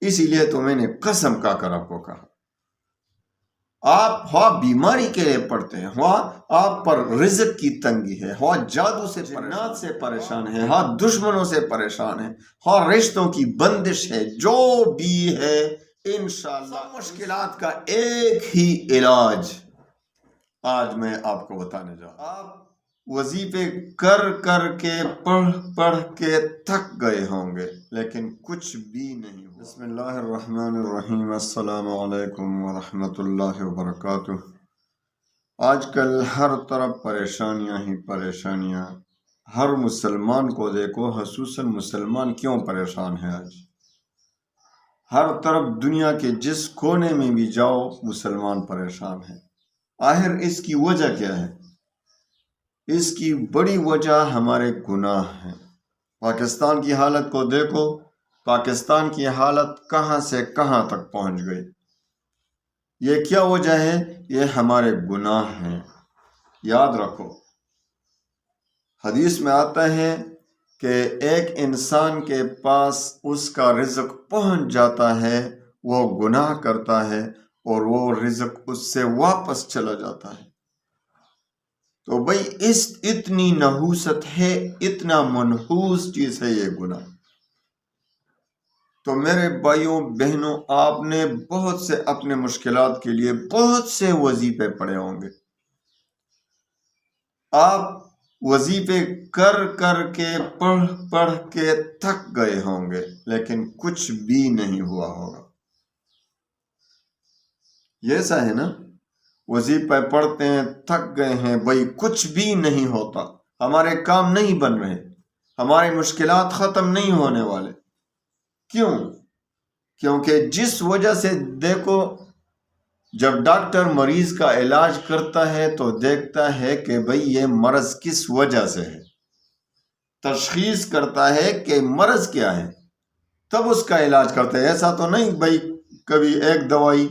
اسی لیے تو میں نے قسم کا کر آپ کو کہا، آپ ہوا بیماری کے لیے پڑھتے ہیں، ہوا آپ پر رزق کی تنگی ہے، ہوا جادو سے جنات سے پریشان ہے، ہوا دشمنوں سے پریشان ہے، ہوا رشتوں کی بندش ہے، جو بھی ہے انشاءاللہ مشکلات کا ایک ہی علاج آج میں آپ کو بتانے جا رہا ہوں۔ آپ وظیفے کر کر کے پڑھ کے تھک گئے ہوں گے، لیکن کچھ بھی نہیں ہوا۔ بسم اللہ الرحمن الرحیم، السلام علیکم ورحمۃ اللہ وبرکاتہ۔ آج کل ہر طرف پریشانیاں ہی پریشانیاں، ہر مسلمان کو دیکھو، خصوصاً مسلمان کیوں پریشان ہے آج؟ ہر طرف دنیا کے جس کونے میں بھی جاؤ مسلمان پریشان ہے۔ آخر اس کی وجہ کیا ہے؟ اس کی بڑی وجہ ہمارے گناہ ہیں۔ پاکستان کی حالت کو دیکھو، پاکستان کی حالت کہاں سے کہاں تک پہنچ گئی۔ یہ کیا وجہ ہے؟ یہ ہمارے گناہ ہیں۔ یاد رکھو، حدیث میں آتا ہے کہ ایک انسان کے پاس اس کا رزق پہنچ جاتا ہے، وہ گناہ کرتا ہے اور وہ رزق اس سے واپس چلا جاتا ہے۔ تو بھئی اتنی نحوست ہے، اتنا منحوس چیز ہے یہ گناہ۔ تو میرے بھائیوں بہنوں، آپ نے بہت سے اپنے مشکلات کے لیے بہت سے وظیفے پڑھے ہوں گے، آپ وظیفے کر کر کے پڑھ کے تھک گئے ہوں گے، لیکن کچھ بھی نہیں ہوا ہوگا۔ یہ ایسا ہے نا، وظیفے پڑھتے ہیں، تھک گئے ہیں، بھائی کچھ بھی نہیں ہوتا، ہمارے کام نہیں بن رہے، ہماری مشکلات ختم نہیں ہونے والے۔ کیوں؟ کیونکہ جس وجہ سے دیکھو، جب ڈاکٹر مریض کا علاج کرتا ہے تو دیکھتا ہے کہ بھئی یہ مرض کس وجہ سے ہے، تشخیص کرتا ہے کہ مرض کیا ہے، تب اس کا علاج کرتا ہے۔ ایسا تو نہیں بھئی کبھی ایک دوائی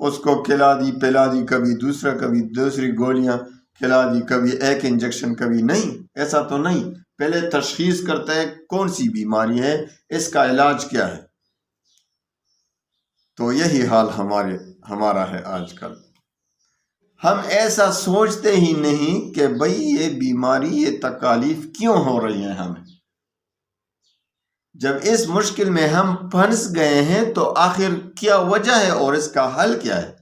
اس کو کھلا دی پلا دی، کبھی دوسری گولیاں کھلا دی، کبھی ایک انجیکشن، کبھی نہیں، ایسا تو نہیں۔ پہلے تشخیص کرتا ہے کون سی بیماری ہے، اس کا علاج کیا ہے۔ تو یہی حال ہمارا ہے آج کل۔ ہم ایسا سوچتے ہی نہیں کہ بھئی یہ بیماری، یہ تکالیف کیوں ہو رہی ہیں ہمیں۔ جب اس مشکل میں ہم پھنس گئے ہیں تو آخر کیا وجہ ہے اور اس کا حل کیا ہے؟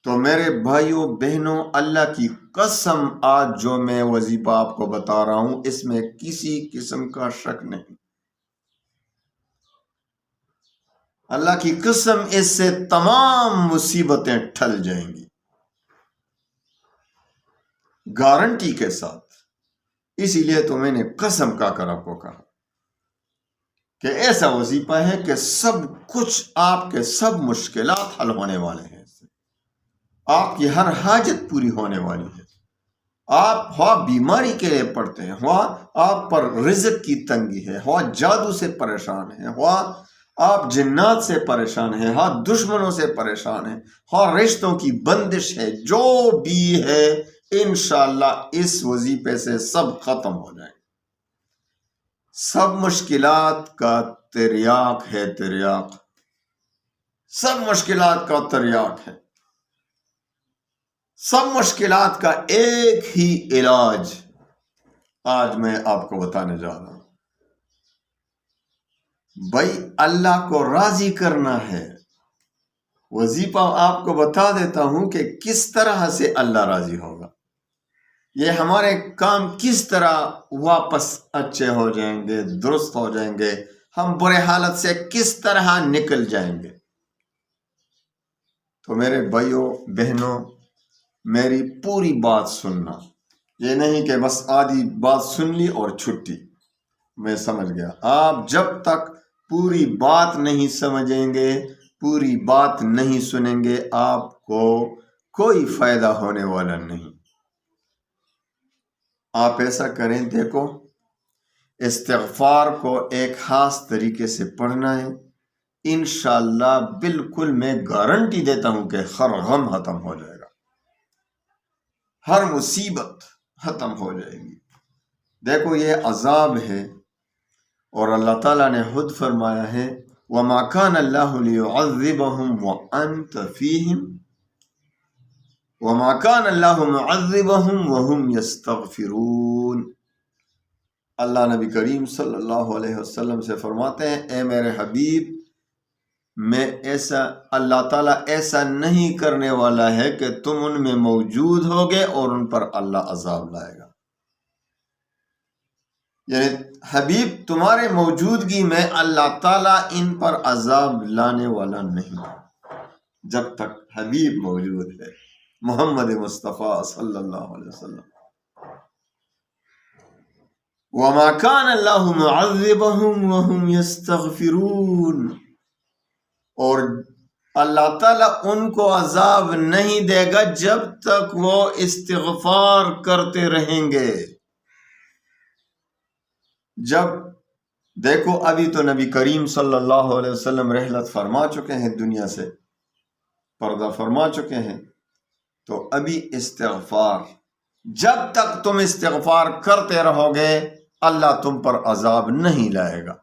تو میرے بھائیوں بہنوں، اللہ کی قسم، آج جو میں وظیفہ آپ کو بتا رہا ہوں اس میں کسی قسم کا شک نہیں۔ اللہ کی قسم، اس سے تمام مصیبتیں ٹل جائیں گی، گارنٹی کے ساتھ۔ اسی لیے تو میں نے قسم کا کر آپ کو کہا کہ ایسا وظیفہ ہے کہ سب کچھ، آپ کے سب مشکلات حل ہونے والے ہیں، اس سے آپ کی ہر حاجت پوری ہونے والی ہے۔ آپ ہوا بیماری کے لیے پڑھتے ہیں، ہوا آپ پر رزق کی تنگی ہے، ہوا جادو سے پریشان ہیں، ہوا آپ جنات سے پریشان ہیں، ہوا دشمنوں سے پریشان ہیں، ہوا رشتوں کی بندش ہے، جو بھی ہے انشاءاللہ اس وظیفے سے سب ختم ہو جائیں گے۔ سب مشکلات کا تریاق ہے، تریاق، سب مشکلات کا تریاق ہے، سب مشکلات کا ایک ہی علاج آج میں آپ کو بتانے جا رہا ہوں۔ بھائی اللہ کو راضی کرنا ہے۔ وظیفہ آپ کو بتا دیتا ہوں کہ کس طرح سے اللہ راضی ہوگا، یہ ہمارے کام کس طرح واپس اچھے ہو جائیں گے، درست ہو جائیں گے، ہم برے حالت سے کس طرح نکل جائیں گے۔ تو میرے بھائیوں بہنوں، میری پوری بات سننا، یہ نہیں کہ بس آدھی بات سن لی اور چھٹی، میں سمجھ گیا۔ آپ جب تک پوری بات نہیں سمجھیں گے، پوری بات نہیں سنیں گے، آپ کو کوئی فائدہ ہونے والا نہیں۔ آپ ایسا کریں، دیکھو، استغفار کو ایک خاص طریقے سے پڑھنا ہے، انشاءاللہ بالکل میں گارنٹی دیتا ہوں کہ ہر غم ختم ہو جائے گا، ہر مصیبت ختم ہو جائے گی۔ دیکھو یہ عذاب ہے، اور اللہ تعالیٰ نے خود فرمایا ہے وما كان الله ليعذبهم وأنت فيهم وما كان الله معذبهم وهم يستغفرون۔ اللہ نبی کریم صلی اللہ علیہ وسلم سے فرماتے ہیں اے میرے حبیب، میں ایسا اللہ تعالیٰ ایسا نہیں کرنے والا ہے کہ تم ان میں موجود ہوگے اور ان پر اللہ عذاب لائے گا۔ یعنی حبیب تمہارے موجودگی میں اللہ تعالیٰ ان پر عذاب لانے والا نہیں جب تک حبیب موجود ہے، محمد مصطفیٰ صلی اللہ علیہ وسلم۔ وَمَا كَانَ اللَّهُ مُعَذِّبَهُمْ وَهُمْ يَسْتَغْفِرُونَ، اور اللہ تعالیٰ ان کو عذاب نہیں دے گا جب تک وہ استغفار کرتے رہیں گے۔ جب دیکھو ابھی تو نبی کریم صلی اللہ علیہ وسلم رحلت فرما چکے ہیں، دنیا سے پردہ فرما چکے ہیں، تو ابھی استغفار، جب تک تم استغفار کرتے رہو گے اللہ تم پر عذاب نہیں لائے گا،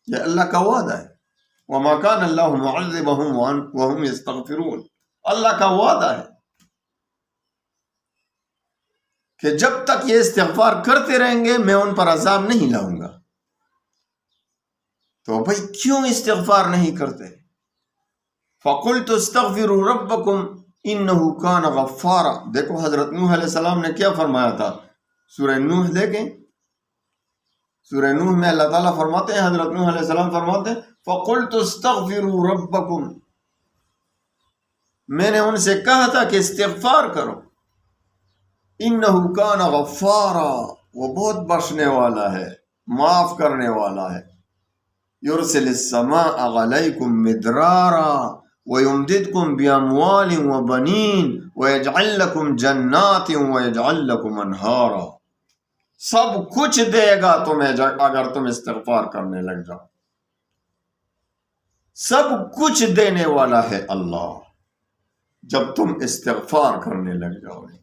یہ اللہ کا وعدہ ہے۔ وَمَا كَانَ اللَّهُ مُعَذِّبَهُمْ وَهُمْ يَسْتَغْفِرُونَ، اللہ کا وعدہ ہے کہ جب تک یہ استغفار کرتے رہیں گے میں ان پر عذاب نہیں لاؤں گا۔ تو بھائی کیوں استغفار نہیں کرتے؟ فَقُلْتُ اسْتَغْفِرُوا رَبَّكُمْ إِنَّهُ كَانَ غَفَّارًا، دیکھو حضرت نوح علیہ السلام نے کیا فرمایا تھا، سورہ نوح دیکھیں، سورہ نوح میں اللہ تعالیٰ فرماتے ہیں، حضرت نوح علیہ السلام فرماتے ہیں فَقُلْتُ اسْتَغْفِرُوا رَبَّكُمْ، میں نے ان سے کہا تھا کہ استغفار کرو، إِنَّهُ كَانَ غَفَّارًا، وہ بہت بخشنے والا ہے، معاف کرنے والا ہے۔ يُرْسِلِ السَّمَاءَ عَلَيْكُمْ مِدْرَارًا وَيُمْدِدْكُمْ بِأَمْوَالٍ وَبَنِينَ وَيَجْعَلْ لَكُمْ جَنَّاتٍ وَيَجْعَلْ لَكُمْ أَنْهَارًا، سب کچھ دے گا تمہیں اگر تم استغفار کرنے لگ جاؤ، سب کچھ دینے والا ہے اللہ جب تم استغفار کرنے لگ جاؤ گے۔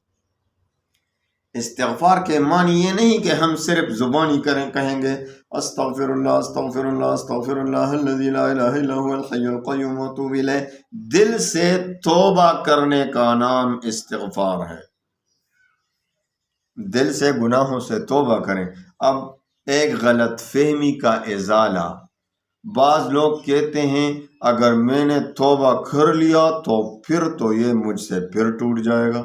استغفار کے معنی یہ نہیں کہ ہم صرف زبانی کہیں گے استغفر اللہ استغفر اللہ استغفر اللہ الذی لا الہ الا هو الحی القیوم واتوب الیہ، دل سے توبہ کرنے کا نام استغفار ہے، دل سے گناہوں سے توبہ کریں۔ اب ایک غلط فہمی کا ازالہ، بعض لوگ کہتے ہیں اگر میں نے توبہ کر لیا تو پھر تو یہ مجھ سے پھر ٹوٹ جائے گا،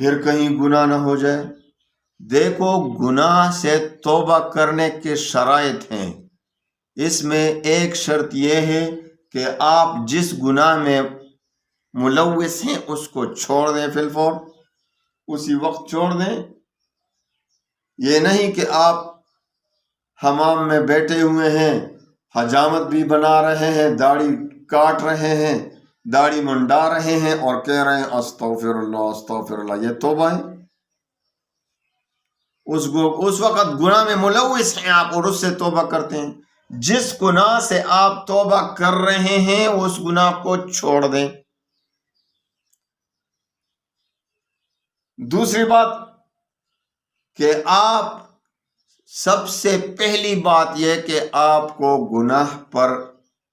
پھر کہیں گناہ نہ ہو جائے۔ دیکھو گناہ سے توبہ کرنے کے شرائط ہیں، اس میں ایک شرط یہ ہے کہ آپ جس گناہ میں ملوث ہیں اس کو چھوڑ دیں، فی الفور اسی وقت چھوڑ دیں۔ یہ نہیں کہ آپ حمام میں بیٹھے ہوئے ہیں، حجامت بھی بنا رہے ہیں، داڑھی کاٹ رہے ہیں، داڑھی منڈا رہے ہیں اور کہہ رہے ہیں استغفر اللہ، یہ توبہ ہے؟ اس وقت گناہ میں ملوث ہیں آپ اور اس سے توبہ کرتے ہیں۔ جس گناہ سے آپ توبہ کر رہے ہیں اس گناہ کو چھوڑ دیں۔ دوسری بات کہ آپ سب سے پہلی بات یہ کہ آپ کو گناہ پر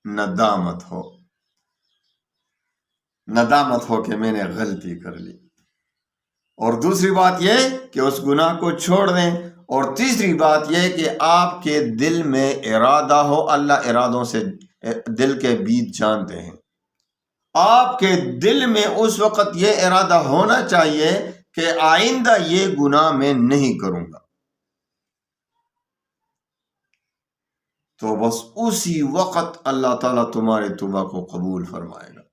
ندامت ہو کہ میں نے غلطی کر لی، اور دوسری بات یہ کہ اس گناہ کو چھوڑ دیں، اور تیسری بات یہ کہ آپ کے دل میں ارادہ ہو، اللہ ارادوں سے دل کے بیج جانتے ہیں، آپ کے دل میں اس وقت یہ ارادہ ہونا چاہیے کہ آئندہ یہ گناہ میں نہیں کروں گا، تو بس اسی وقت اللہ تعالیٰ تمہارے توبہ کو قبول فرمائے گا۔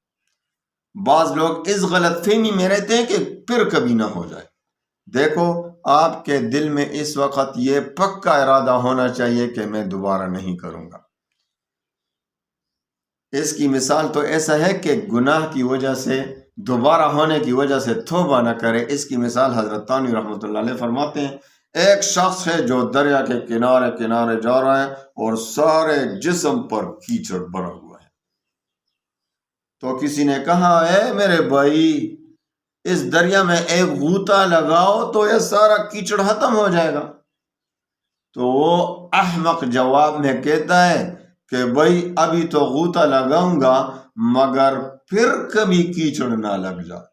بعض لوگ اس غلط فہمی میں رہتے ہیں کہ پھر کبھی نہ ہو جائے۔ دیکھو آپ کے دل میں اس وقت یہ پکا ارادہ ہونا چاہیے کہ میں دوبارہ نہیں کروں گا۔ اس کی مثال تو ایسا ہے کہ گناہ کی وجہ سے دوبارہ ہونے کی وجہ سے توبہ نہ کرے۔ اس کی مثال حضرت تانوی رحمۃ اللہ علیہ فرماتے ہیں ایک شخص ہے جو دریا کے کنارے کنارے جا رہا ہے اور سارے جسم پر کیچڑ بھرا ہوا ہے، تو کسی نے کہا اے میرے بھائی اس دریا میں ایک غوطہ لگاؤ تو یہ سارا کیچڑ ختم ہو جائے گا، تو وہ احمق جواب میں کہتا ہے کہ بھائی ابھی تو غوطہ لگاؤں گا مگر پھر کبھی کیچڑ نہ لگ جائے،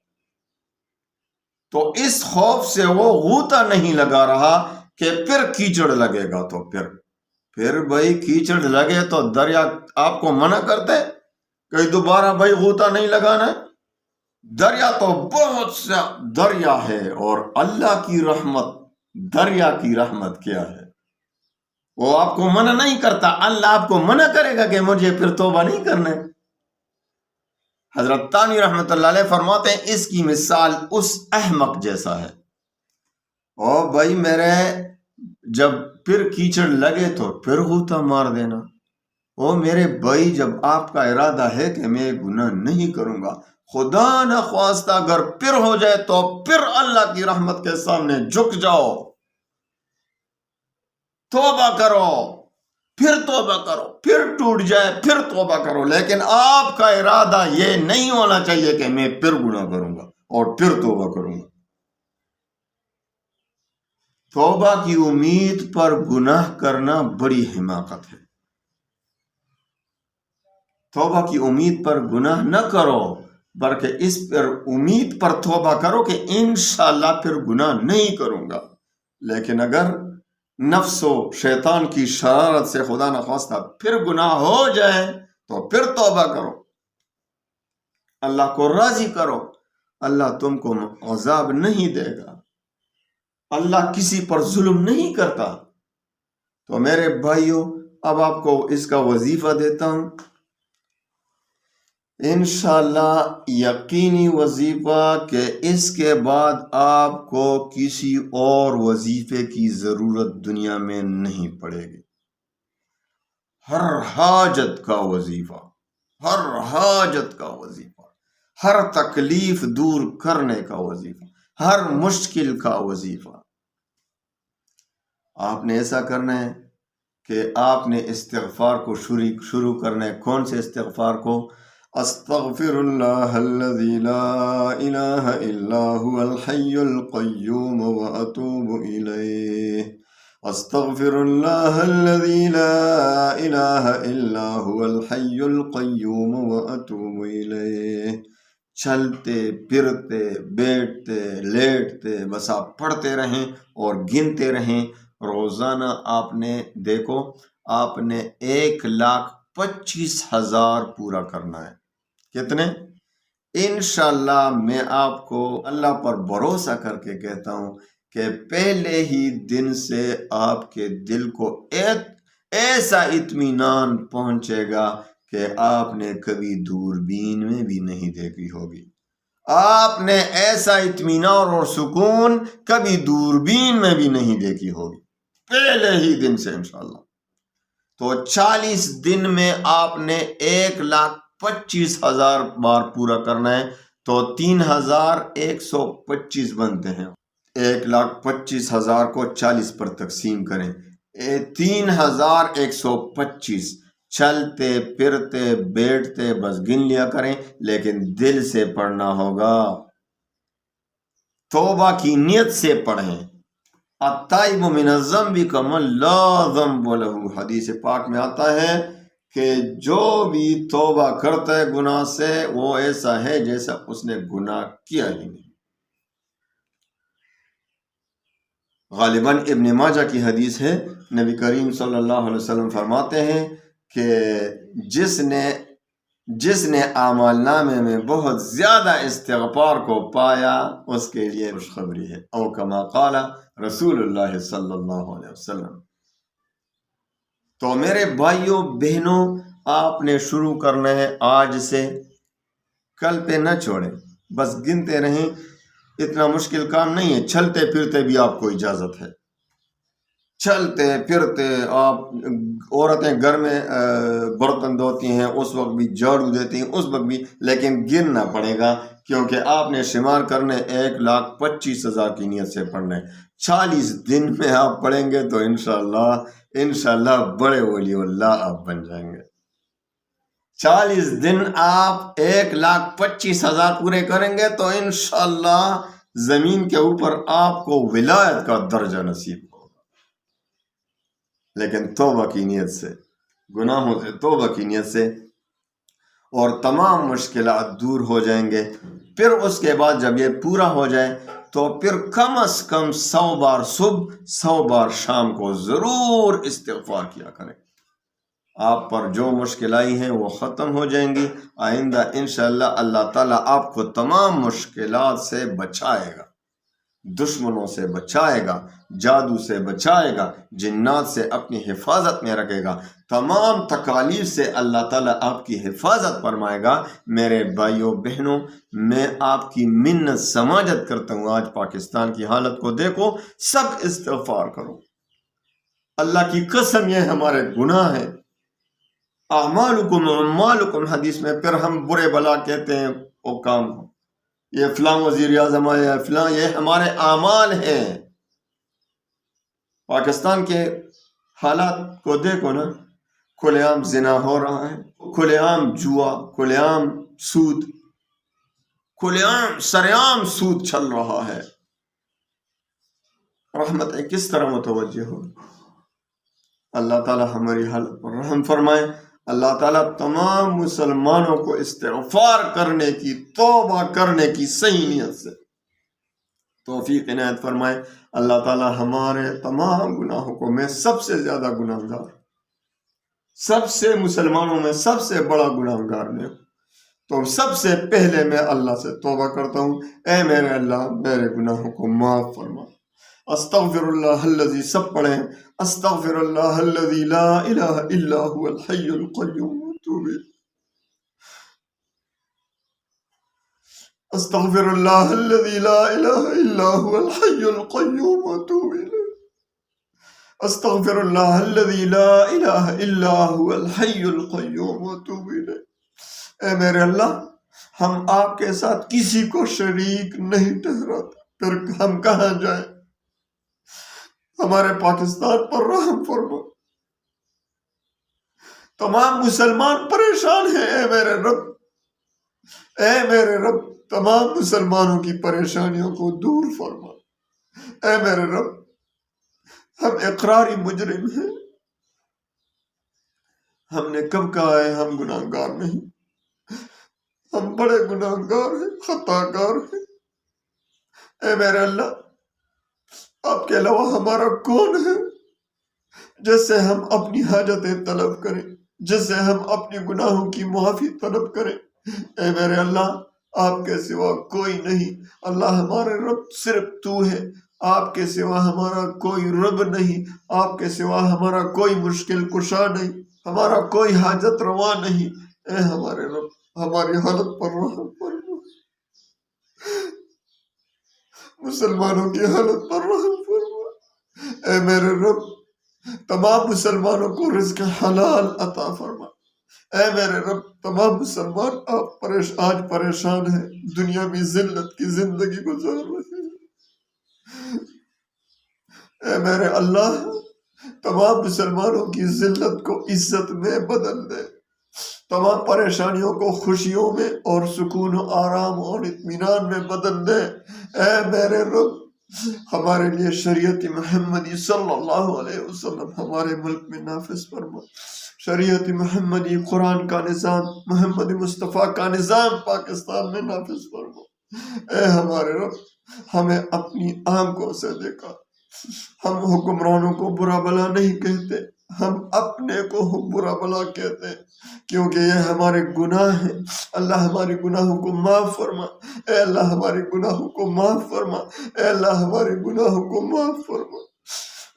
تو اس خوف سے وہ غوطہ نہیں لگا رہا کہ پھر کیچڑ لگے گا، تو پھر بھائی کیچڑ لگے تو دریا آپ کو منع کرتے کہ دوبارہ بھائی غوطہ نہیں لگانا ہے؟ دریا تو بہت سا دریا ہے، اور اللہ کی رحمت، دریا کی رحمت کیا ہے؟ وہ آپ کو منع نہیں کرتا، اللہ آپ کو منع کرے گا کہ مجھے پھر توبہ نہیں کرنا ہے۔ حضرت تانوی رحمت اللہ علیہ فرماتے ہیں اس کی مثال اس احمق جیسا ہے، او بھائی میرے جب پھر کیچڑ لگے تو پھر غوطہ مار دینا، او میرے بھائی جب آپ کا ارادہ ہے کہ میں گناہ نہیں کروں گا، خدا نہ خواستہ اگر پھر ہو جائے تو پھر اللہ کی رحمت کے سامنے جھک جاؤ، توبہ کرو، پھر توبہ کرو، پھر ٹوٹ جائے پھر توبہ کرو، لیکن آپ کا ارادہ یہ نہیں ہونا چاہیے کہ میں پھر گناہ کروں گا اور پھر توبہ کروں گا۔ توبہ کی امید پر گناہ کرنا بڑی حماقت ہے۔ توبہ کی امید پر گناہ نہ کرو، بلکہ اس پر امید پر توبہ کرو کہ انشاءاللہ پھر گناہ نہیں کروں گا۔ لیکن اگر نفس و شیطان کی شرارت سے خدا نخواستہ پھر گناہ ہو جائے تو پھر توبہ کرو، اللہ کو راضی کرو، اللہ تم کو عذاب نہیں دے گا، اللہ کسی پر ظلم نہیں کرتا۔ تو میرے بھائیوں، اب آپ کو اس کا وظیفہ دیتا ہوں، انشاءاللہ یقینی وظیفہ کہ اس کے بعد آپ کو کسی اور وظیفے کی ضرورت دنیا میں نہیں پڑے گی۔ ہر حاجت کا وظیفہ، ہر حاجت کا وظیفہ، ہر تکلیف دور کرنے کا وظیفہ، ہر مشکل کا وظیفہ آپ نے ایسا کرنا ہے کہ آپ نے استغفار کو شروع کرنا ہے۔ کون سے استغفار کو؟ استغفر اللہ الذی لا الہ الا هو الحی القیوم واتوب الیہ، استغفر اللہ الذی لا الہ الا هو الحی القیوم واتوب الیہ۔ چلتے پھرتے بیٹھتے لیٹتے بس آپ پڑھتے رہیں اور گنتے رہیں۔ روزانہ آپ نے دیکھو، آپ نے 1,25,000 پورا کرنا ہے۔ کتنے؟ انشاءاللہ میں آپ کو اللہ پر بھروسہ کر کے کہتا ہوں کہ پہلے ہی دن سے آپ کے دل کو ایسا اطمینان پہنچے گا کہ آپ نے کبھی دوربین میں بھی نہیں دیکھی ہوگی۔ آپ نے ایسا اطمینان اور سکون کبھی دوربین میں بھی نہیں دیکھی ہوگی، پہلے ہی دن سے انشاءاللہ۔ تو 40 دن میں آپ نے 1,25,000 بار پورا کرنا ہے، تو 3,125 بنتے ہیں۔ 1,25,000 کو 40 پر تقسیم کریں، 3,125۔ چلتے پھرتے بیٹھتے بس گن لیا کریں، لیکن دل سے پڑھنا ہوگا، توبہ کی نیت سے پڑھیں۔ التائب من الذنب کمن لا ذنب لہ، حدیث پاک میں آتا ہے کہ جو بھی توبہ کرتا ہے گناہ سے وہ ایسا ہے جیسا اس نے گناہ کیا ہی نہیں۔ غالباً ابن ماجہ کی حدیث ہے، نبی کریم صلی اللہ علیہ وسلم فرماتے ہیں کہ جس نے اعمال نامے میں بہت زیادہ استغفار کو پایا اس کے لیے خوشخبری ہے، او کما قال رسول اللہ صلی اللہ علیہ وسلم۔ تو میرے بھائیوں بہنوں، آپ نے شروع کرنا ہے آج سے، کل پہ نہ چھوڑیں، بس گنتے رہیں۔ اتنا مشکل کام نہیں ہے، چلتے پھرتے بھی آپ کو اجازت ہے، چلتے پھرتے آپ، عورتیں گھر میں برتن دھوتی ہیں اس وقت بھی، جھاڑو دیتی ہیں اس وقت بھی، لیکن گننا پڑے گا کیونکہ آپ نے شمار کرنے 1,25,000 کی نیت سے پڑھنا ہے۔ 40 دن میں آپ پڑھیں گے تو انشاءاللہ بڑے ولی اللہ آپ بن جائیں گے۔ 40 دن آپ 1,25,000 پورے کریں گے تو انشاءاللہ زمین کے اوپر آپ کو ولایت کا درجہ نصیب ہوگا، لیکن توبہ کی نیت سے۔ گناہوں سے توبہ کی نیت سے، اور تمام مشکلات دور ہو جائیں گے۔ پھر اس کے بعد جب یہ پورا ہو جائے تو پھر کم از کم 100 بار صبح 100 بار شام کو ضرور استغفار کیا کریں۔ آپ پر جو مشکل آئی ہیں وہ ختم ہو جائیں گی۔ آئندہ انشاءاللہ اللہ تعالیٰ آپ کو تمام مشکلات سے بچائے گا، دشمنوں سے بچائے گا، جادو سے بچائے گا، جنات سے اپنی حفاظت میں رکھے گا، تمام تکالیف سے اللہ تعالیٰ آپ کی حفاظت فرمائے گا۔ میرے بھائیوں بہنوں، میں آپ کی منت سماجت کرتا ہوں، آج پاکستان کی حالت کو دیکھو، سب استغفار کرو۔ اللہ کی قسم یہ ہمارے گناہ ہیں۔ اعمالکم اعمالکم حدیث میں، پھر ہم برے بلا کہتے ہیں وہ کام، یہ فلاں وزیر اعظم آیا، فلاں، یہ ہمارے اعمال ہیں۔ پاکستان کے حالات کو دیکھو نا، کھلے عام زنا ہو رہا ہے، کھلے عام جوا، کھلے عام سود، کھلے عام سرعام سود چل رہا ہے۔ رحمت کس طرح متوجہ ہو؟ اللہ تعالی ہماری حالت پر رحم فرمائے۔ اللہ تعالیٰ تمام مسلمانوں کو استغفار کرنے کی، توبہ کرنے کی صحیح نیت سے توفیق عنایت فرمائے۔ اللہ تعالیٰ ہمارے تمام گناہوں کو، میں سب سے زیادہ گناہ گار، سب سے مسلمانوں میں سب سے بڑا گناہ گار میں، تو سب سے پہلے میں اللہ سے توبہ کرتا ہوں، اے میرے اللہ میرے گناہوں کو معاف فرما۔ استغفر اللہ الذی، سب پڑھیں، استغفر اللہ الذی لا الہ الا هو الحی القیوم واتوب الیہ، استغفر اللہ الذی لا الہ الا هو الحی القیوم واتوب الیہ، استغفر اللہ الذی لا الہ الا هو الحی القیوم واتوب الیہ۔ اے میرے اللہ، ہم آپ کے ساتھ کسی کو شریک نہیں ٹھہراتے، پھر ہم کہاں جائیں؟ ہمارے پاکستان پر رحم فرما، تمام مسلمان پریشان ہیں، اے میرے رب، اے میرے رب، تمام مسلمانوں کی پریشانیوں کو دور فرما۔ اے میرے رب، ہم اقراری مجرم ہیں، ہم نے کب کہا ہے ہم گناہ گار نہیں؟ ہم بڑے گناہ گار ہیں، خطا کار ہیں۔ اے میرے اللہ، آپ کے علاوہ ہمارا کون ہے جس سے ہم اپنی حاجتیں طلب کریں، جس سے ہم اپنے گناہوں کی معافی طلب کریں؟ اے میرے اللہ، آپ کے سوا کوئی نہیں۔ اللہ ہمارے رب صرف تو ہے، آپ کے سوا ہمارا کوئی رب نہیں، آپ کے سوا ہمارا کوئی مشکل کشا نہیں، ہمارا کوئی حاجت روا نہیں۔ اے ہمارے رب، ہماری حالت پر رحم فرما، مسلمانوں کی حالت پر رحم فرما۔ اے میرے رب، تمام مسلمانوں کو رزق حلال عطا فرما۔ اے میرے رب، تمام مسلمان آج پریشان ہیں، دنیا میں ذلت کی زندگی گزار رہے ہیں۔ اے میرے اللہ، تمام مسلمانوں کی ذلت کو عزت میں بدل دے، تمام پریشانیوں کو خوشیوں میں اور سکون و آرام اور اطمینان میں بدل دے۔ اے میرے رب، ہمارے لیے شریعت محمدی صلی اللہ علیہ وسلم ہمارے ملک میں نافذ فرما۔ شریعت محمدی، قرآن کا نظام، محمد مصطفیٰ کا نظام پاکستان میں نافذ فرما۔ اے ہمارے رب، ہمیں اپنی آنکھوں سے دیکھا، ہم حکمرانوں کو برا بلا نہیں کہتے، ہم اپنے کو برا بلا کہتے ہیں، کیونکہ یہ ہمارے گناہ ہیں۔ اللہ ہمارے گناہوں کو معاف فرما، اے اللہ ہمارے گناہوں کو معاف فرما، اے اللہ ہمارے گناہوں کو معاف فرما۔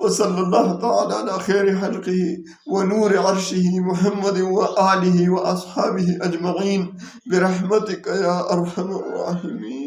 وصلی اللہ تعالی علی خیر خلقہ ونور عرشہ محمد وآلہ واصحابہ اجمعین برحمتک یا ارحم الراحمین۔